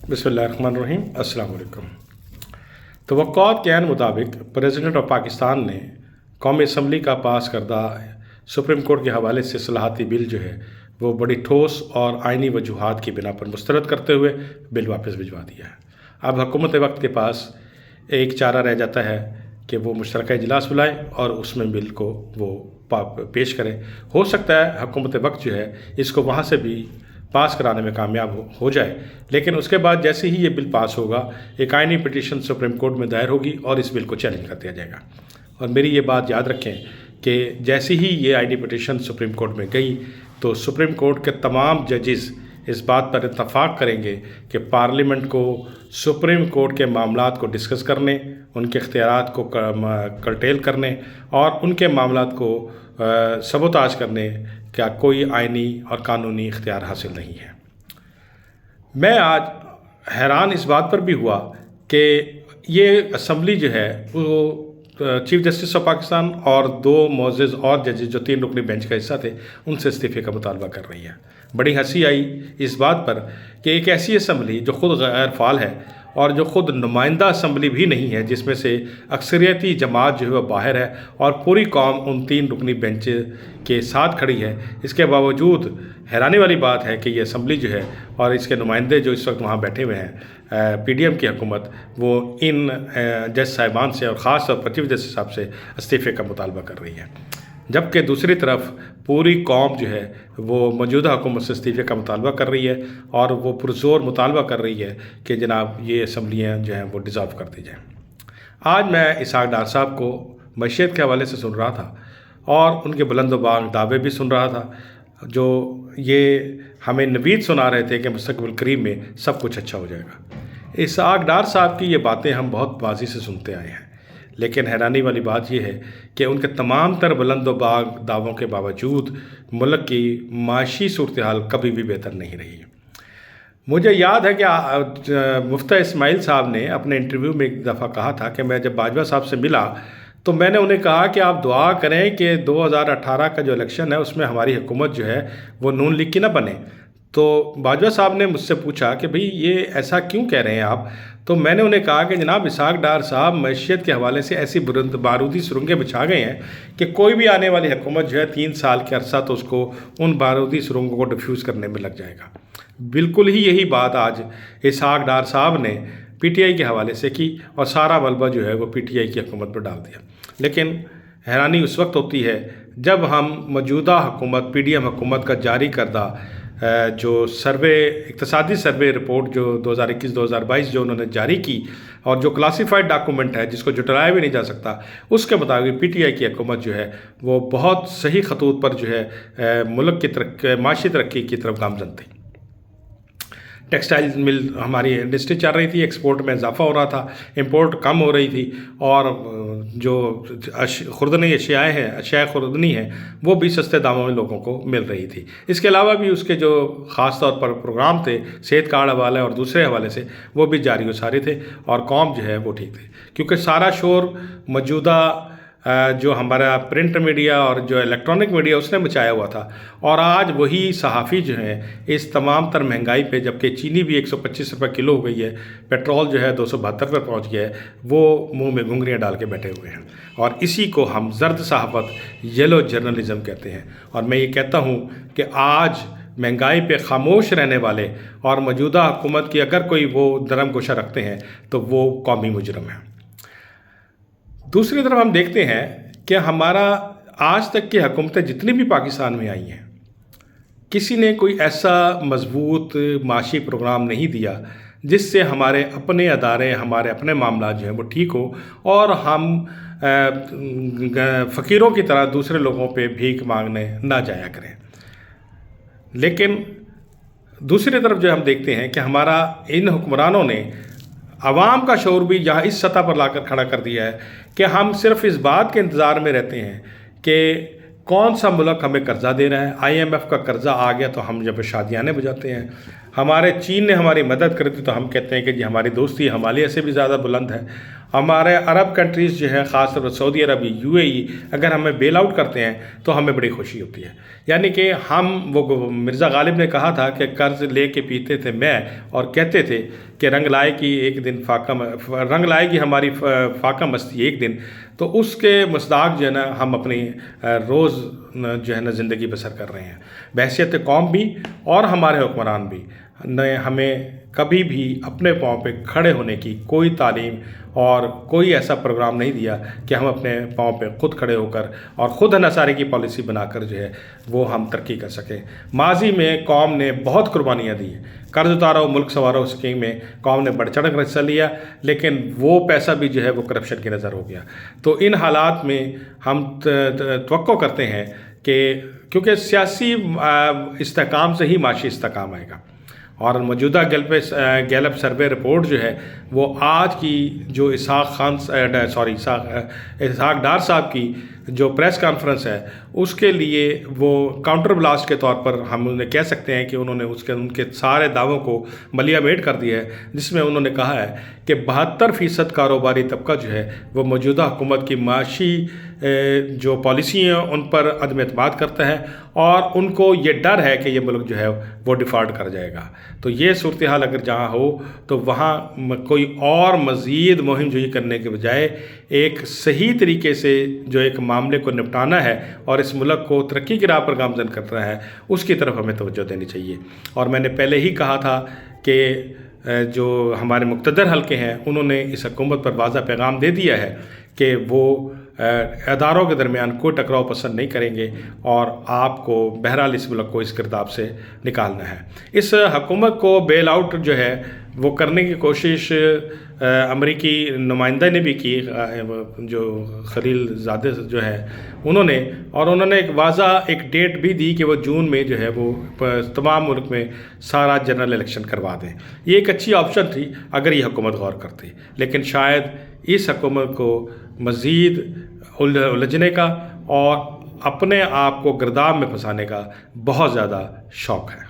बिस्मिल्लाहिर्रहमानिर्रहीम। अस्सलाम वालेकुम। तवक्कुआत के मुताबिक प्रेसिडेंट ऑफ पाकिस्तान ने कौमी असम्बली का पास करदा सुप्रीम कोर्ट के हवाले से सलाहती बिल जो है वो बड़ी ठोस और आइनी वजूहात की बिना पर मुस्तरद करते हुए बिल वापस भिजवा दिया है। अब हुकूमत वक्त के पास एक चारा रह जाता है कि वो मुश्तरका इजलास बुलाए और उसमें बिल को वो पेश करें। हो सकता है हुकूमत वक्त जो है इसको वहाँ से भी पास कराने में कामयाब हो जाए, लेकिन उसके बाद जैसे ही ये बिल पास होगा एक आइनी पिटीशन सुप्रीम कोर्ट में दायर होगी और इस बिल को चैलेंज कर दिया जाएगा। और मेरी ये बात याद रखें कि जैसे ही ये आइनी पिटीशन सुप्रीम कोर्ट में गई तो सुप्रीम कोर्ट के तमाम जजेस इस बात पर इत्तफाक करेंगे कि पार्लियामेंट को सुप्रीम कोर्ट के मामलात को डिस्कस करने, उनके इख्तियारात को कर्टेल करने और उनके मामलात को सबोताज करने का कोई आइनी और कानूनी इख्तियार हासिल नहीं है। मैं आज हैरान इस बात पर भी हुआ कि ये असम्बली जो है वो चीफ जस्टिस ऑफ पाकिस्तान और दो मोअज़्ज़ज़ और जजेस जो 3 रुकनी बेंच का हिस्सा थे उनसे इस्तीफ़े का मुतालबा कर रही है। बड़ी हंसी आई इस बात पर कि एक ऐसी असम्बली जो ख़ुद गैर फ़ाल है और जो ख़ुद नुमाइंदा असम्बली भी नहीं है, जिसमें से अक्सरियती जमात जो है वह बाहर है और पूरी कौम उन 3 रुकनी बेंच के साथ खड़ी है, इसके बावजूद हैरानी वाली बात है कि ये असम्बली जो है और इसके नुमाइंदे जो इस वक्त वहाँ बैठे हुए हैं पीडीएम की हुकूमत, वो इन जज साहिबान से और ख़ास तौर पर चीफ जस्टिस साहब से इस्तीफ़े का मुतालबा कर रही है, जबकि दूसरी तरफ पूरी कौम जो है वो मौजूदा हुकूमत से इस्तीफ़े का मुतालबा कर रही है और वो पुरज़ोर मुतालबा कर रही है कि जनाब ये असम्बलियाँ जो हैं वो डिज़ॉल्व कर दी जाएँ। आज मैं इसहाक़ डार साहब को मईशत के हवाले से सुन रहा था और उनके बुलंद-ओ-बांग दावे भी सुन रहा था, जो ये हमें नवीद सुना रहे थे कि मुस्तक़बिल करीब में सब कुछ अच्छा हो जाएगा। इसहाक़ डार साहब की ये बातें हम बहुत माज़ी से सुनते आए हैं, लेकिन हैरानी वाली बात यह है कि उनके तमाम तर बुलंद-ओ-बांग दावों के बावजूद मुल्क की माशी सूरत हाल कभी भी बेहतर नहीं रही। मुझे याद है कि मुफ्ती इस्माइल साहब ने अपने इंटरव्यू में एक दफ़ा कहा था कि मैं जब बाजवा साहब से मिला तो मैंने उन्हें कहा कि आप दुआ करें कि 2018 का जो इलेक्शन है उसमें हमारी हुकूमत जो है वो नून लीग की ना बने। तो बाजवा साहब ने मुझसे पूछा कि भाई ये ऐसा क्यों कह रहे हैं आप? तो मैंने उन्हें कहा कि जनाब इसहाक़ डार साहब मईशत के हवाले से ऐसी बारूदी सुरंगें बिछा गए हैं कि कोई भी आने वाली हुकूमत जो है 3 साल के अरसा तो उसको उन बारूदी सुरंगों को डिफ्यूज़ करने में लग जाएगा। बिल्कुल ही यही बात आज इसहाक़ डार साहब ने पीटीआई के हवाले से की और सारा मलबा जो है वो पीटीआई की हुकूमत पर डाल दिया। लेकिन हैरानी उस वक्त होती है जब हम मौजूदा हुकूमत पीडीएम हुकूमत का जारी करदा जो सर्वे इक़्तिसादी सर्वे रिपोर्ट जो 2021-2022 जो उन्होंने जारी की और जो क्लासिफाइड डॉक्यूमेंट है जिसको जुटलाया भी नहीं जा सकता, उसके मुताबिक पीटीआई की हुकूमत जो है वो बहुत सही खतूत पर जो है मुल्क की माशी तरक्की की तरफ गामजन थी। टेक्सटाइल मिल हमारी इंडस्ट्री चल रही थी, एक्सपोर्ट में इजाफा हो रहा था, इंपोर्ट कम हो रही थी और जो खुर्दनी अशियाएँ हैं, अशिया खुर्दनी हैं, वो भी सस्ते दामों में लोगों को मिल रही थी। इसके अलावा भी उसके जो ख़ास तौर पर प्रोग्राम थे सेहत कार्ड हवाले और दूसरे हवाले से वो भी जारी व सारी थे और कौम जो है वो ठीक थी, क्योंकि सारा शोर मौजूदा जो हमारा प्रिंट मीडिया और जो इलेक्ट्रॉनिक मीडिया उसने मचाया हुआ था। और आज वही सहाफ़ी जो हैं इस तमाम तर महंगाई पे, जबकि चीनी भी 125 रुपये किलो हो गई है, पेट्रोल जो है 272 पर पहुँच गया है, वो मुंह में घुंघरियाँ डाल के बैठे हुए हैं और इसी को हम जर्द सहाफ़त येलो जर्नलिज़म कहते हैं। और मैं ये कहता हूँ कि आज महंगाई पे खामोश रहने वाले और मौजूदा हुकूमत की अगर कोई वो नरम गोशा रखते हैं तो वो कौमी मुजरम है। दूसरी तरफ हम देखते हैं कि हमारा आज तक की हुकूमतें जितनी भी पाकिस्तान में आई हैं, किसी ने कोई ऐसा मजबूत माशी प्रोग्राम नहीं दिया जिससे हमारे अपने अदारे, हमारे अपने मामला जो हैं वो ठीक हो और हम फ़कीरों की तरह दूसरे लोगों पे भीख मांगने ना जाया करें। लेकिन दूसरी तरफ जो हम देखते हैं कि हमारा इन हुक्मरानों ने आवाम का शऊर भी यहाँ इस सतह पर लाकर खड़ा कर दिया है कि हम सिर्फ इस बात के इंतज़ार में रहते हैं कि कौन सा मुल्क हमें कर्ज़ा दे रहा है। IMF का कर्ज़ा आ गया तो हम जब शादियाने बजाते हैं, हमारे चीन ने हमारी मदद कर दी तो हम कहते हैं कि जी हमारी दोस्ती हिमालय से भी ज़्यादा बुलंद है। ہمارے عرب کنٹریز جو ہے، خاص طور پر سعودی عرب، UAE، اگر ہمیں بیل آؤٹ کرتے ہیں تو ہمیں بڑی خوشی ہوتی ہے. یعنی کہ وہ مرزا غالب نے کہا تھا کہ قرض لے کے پیتے تھے میں، اور کہتے تھے کہ رنگ لائے گی ایک دن رنگ لائے گی ہماری فاقہ مستی ایک دن. تو اس کے مصداق جو ہے نا ہم اپنی روز جو ہے نا زندگی بسر کر رہے ہیں. بحیثیت قوم بھی اور ہمارے حکمران بھی نے ہمیں کبھی بھی اپنے پاؤں پہ کھڑے ہونے کی کوئی تعلیم اور کوئی ایسا پروگرام نہیں دیا کہ ہم اپنے پاؤں پہ خود کھڑے ہو کر اور خود انحصاری کی پالیسی بنا کر جو ہے وہ ہم ترقی کر سکیں. ماضی میں قوم نے بہت قربانیاں دی ہیں. قرض اتارو ملک سنوارو اسکیم میں قوم نے بڑھ چڑھ کر حصہ لیا، لیکن وہ پیسہ بھی جو ہے وہ کرپشن کی نظر ہو گیا. تو ان حالات میں ہم توقع کرتے ہیں کہ کیونکہ سیاسی استحکام سے ہی معاشی استحکام آئے گا، اور موجودہ گیلپ سروے رپورٹ جو ہے وہ آج کی جو اسحاق ڈار صاحب کی جو پریس کانفرنس ہے اس کے لیے وہ کاؤنٹر بلاسٹ کے طور پر ہم انہیں کہہ سکتے ہیں کہ انہوں نے ان کے سارے دعووں کو ملیہ میٹ کر دیا ہے، جس میں انہوں نے کہا ہے کہ 72% کاروباری طبقہ جو ہے وہ موجودہ حکومت کی معاشی جو پالیسی ہیں ان پر عدم اعتماد کرتا ہے، اور ان کو یہ ڈر ہے کہ یہ ملک جو ہے وہ ڈیفالٹ کر جائے گا. تو یہ صورتحال اگر جہاں ہو تو وہاں کوئی اور مزید مہم جوئی کرنے کے بجائے ایک صحیح طریقے سے جو ایک معاملے کو نپٹانا ہے اور اس ملک کو ترقی کی راہ پر گامزن کرنا ہے، اس کی طرف ہمیں توجہ دینی چاہیے. اور میں نے پہلے ہی کہا تھا کہ جو ہمارے مقتدر حلقے ہیں انہوں نے اس حکومت پر واضح پیغام دے دیا ہے کہ وہ اداروں کے درمیان کوئی ٹکراؤ پسند نہیں کریں گے، اور آپ کو بہرحال اس ملک کو اس گرداب سے نکالنا ہے. اس حکومت کو بیل آؤٹ جو ہے وہ کرنے کی کوشش امریکی نمائندہ نے بھی کی، جو خلیل زادہ جو ہے انہوں نے ایک واضح ایک ڈیٹ بھی دی کہ وہ جون میں جو ہے وہ تمام ملک میں سارا جنرل الیکشن کروا دیں. یہ ایک اچھی آپشن تھی اگر یہ حکومت غور کرتی، لیکن شاید اس حکومت کو مزید الجھنے کا اور اپنے آپ کو گرداب میں پھنسانے کا بہت زیادہ شوق ہے.